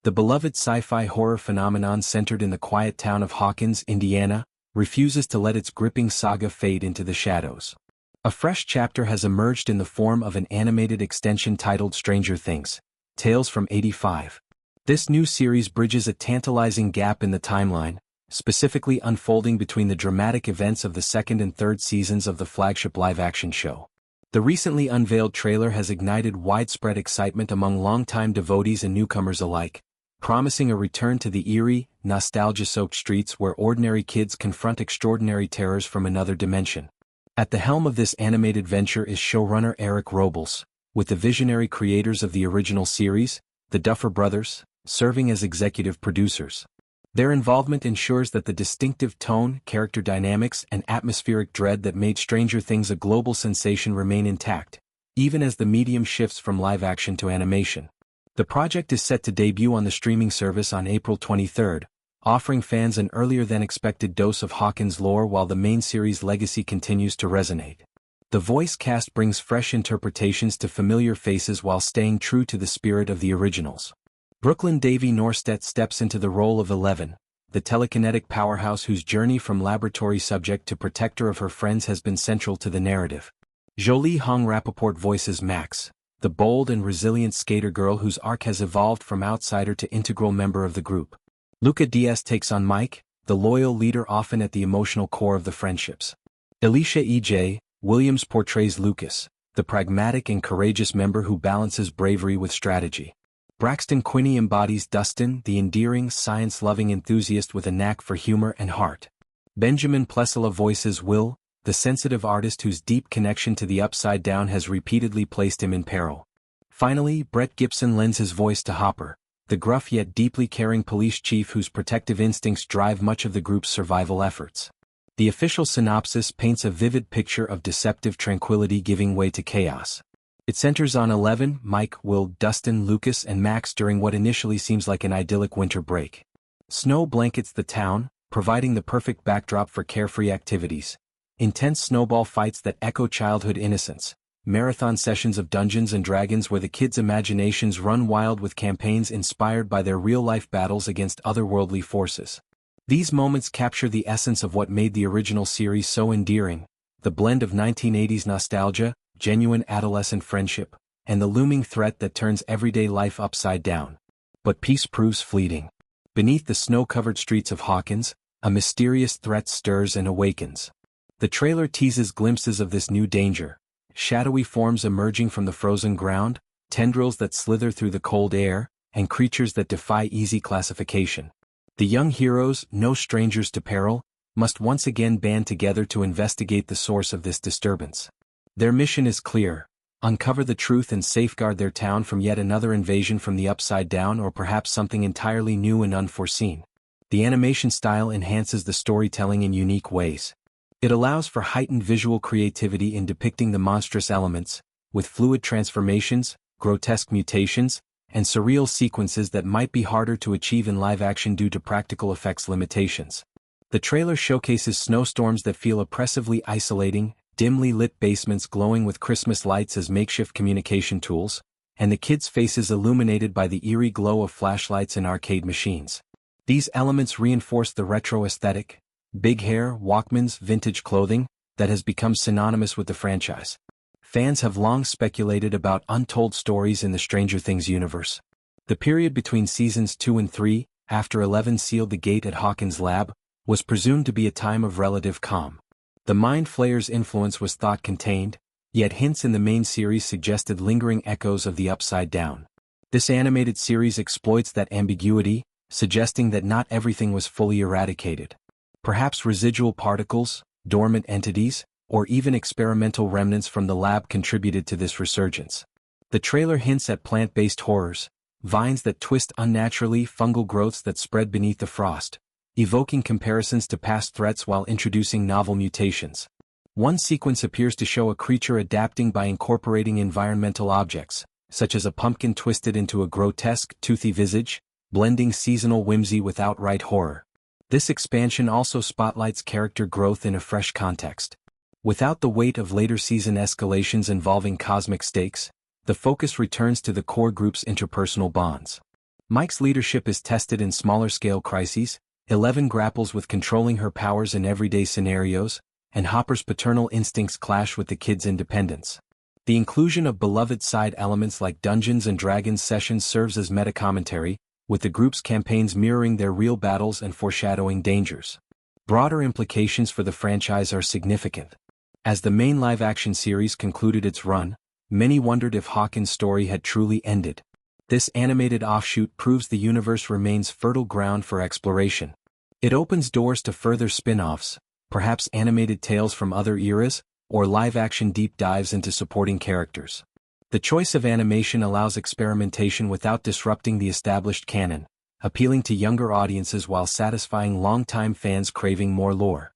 The beloved sci-fi horror phenomenon centered in the quiet town of Hawkins, Indiana, refuses to let its gripping saga fade into the shadows. A fresh chapter has emerged in the form of an animated extension titled Stranger Things: Tales from '85. This new series bridges a tantalizing gap in the timeline, specifically unfolding between the dramatic events of the second and third seasons of the flagship live-action show. The recently unveiled trailer has ignited widespread excitement among longtime devotees and newcomers alike, promising a return to the eerie, nostalgia-soaked streets where ordinary kids confront extraordinary terrors from another dimension. At the helm of this animated venture is showrunner Eric Robles, with the visionary creators of the original series, the Duffer Brothers, serving as executive producers. Their involvement ensures that the distinctive tone, character dynamics, and atmospheric dread that made Stranger Things a global sensation remain intact, even as the medium shifts from live-action to animation. The project is set to debut on the streaming service on April 23, offering fans an earlier-than-expected dose of Hawkins lore while the main series' legacy continues to resonate. The voice cast brings fresh interpretations to familiar faces while staying true to the spirit of the originals. Brooklyn Davy Norstedt steps into the role of Eleven, the telekinetic powerhouse whose journey from laboratory subject to protector of her friends has been central to the narrative. Jolie Hong Rappaport voices Max, the bold and resilient skater girl whose arc has evolved from outsider to integral member of the group. Luca Diaz takes on Mike, the loyal leader often at the emotional core of the friendships. Alicia E.J. Williams portrays Lucas, the pragmatic and courageous member who balances bravery with strategy. Braxton Quinney embodies Dustin, the endearing, science-loving enthusiast with a knack for humor and heart. Benjamin Plessala voices Will, the sensitive artist whose deep connection to the Upside Down has repeatedly placed him in peril. Finally, Brett Gibson lends his voice to Hopper, the gruff yet deeply caring police chief whose protective instincts drive much of the group's survival efforts. The official synopsis paints a vivid picture of deceptive tranquility giving way to chaos. It centers on Eleven, Mike, Will, Dustin, Lucas, and Max during what initially seems like an idyllic winter break. Snow blankets the town, providing the perfect backdrop for carefree activities. Intense snowball fights that echo childhood innocence. Marathon sessions of Dungeons and Dragons where the kids' imaginations run wild with campaigns inspired by their real-life battles against otherworldly forces. These moments capture the essence of what made the original series so endearing, the blend of 1980s nostalgia, genuine adolescent friendship, and the looming threat that turns everyday life upside down. But peace proves fleeting. Beneath the snow-covered streets of Hawkins, a mysterious threat stirs and awakens. The trailer teases glimpses of this new danger, shadowy forms emerging from the frozen ground, tendrils that slither through the cold air, and creatures that defy easy classification. The young heroes, no strangers to peril, must once again band together to investigate the source of this disturbance. Their mission is clear: uncover the truth and safeguard their town from yet another invasion from the Upside Down or perhaps something entirely new and unforeseen. The animation style enhances the storytelling in unique ways. It allows for heightened visual creativity in depicting the monstrous elements, with fluid transformations, grotesque mutations, and surreal sequences that might be harder to achieve in live-action due to practical effects limitations. The trailer showcases snowstorms that feel oppressively isolating, dimly lit basements glowing with Christmas lights as makeshift communication tools, and the kids' faces illuminated by the eerie glow of flashlights and arcade machines. These elements reinforce the retro aesthetic, big hair, Walkmans, vintage clothing, that has become synonymous with the franchise. Fans have long speculated about untold stories in the Stranger Things universe. The period between seasons 2 and 3, after Eleven sealed the gate at Hawkins' lab, was presumed to be a time of relative calm. The Mind Flayer's influence was thought contained, yet hints in the main series suggested lingering echoes of the Upside Down. This animated series exploits that ambiguity, suggesting that not everything was fully eradicated. Perhaps residual particles, dormant entities, or even experimental remnants from the lab contributed to this resurgence. The trailer hints at plant-based horrors, vines that twist unnaturally, fungal growths that spread beneath the frost, evoking comparisons to past threats while introducing novel mutations. One sequence appears to show a creature adapting by incorporating environmental objects, such as a pumpkin twisted into a grotesque, toothy visage, blending seasonal whimsy with outright horror. This expansion also spotlights character growth in a fresh context. Without the weight of later season escalations involving cosmic stakes, the focus returns to the core group's interpersonal bonds. Mike's leadership is tested in smaller-scale crises, Eleven grapples with controlling her powers in everyday scenarios, and Hopper's paternal instincts clash with the kid's independence. The inclusion of beloved side elements like Dungeons & Dragons sessions serves as meta-commentary, with the group's campaigns mirroring their real battles and foreshadowing dangers. Broader implications for the franchise are significant. As the main live-action series concluded its run, many wondered if Hawkins' story had truly ended. This animated offshoot proves the universe remains fertile ground for exploration. It opens doors to further spin-offs, perhaps animated tales from other eras, or live-action deep dives into supporting characters. The choice of animation allows experimentation without disrupting the established canon, appealing to younger audiences while satisfying longtime fans craving more lore.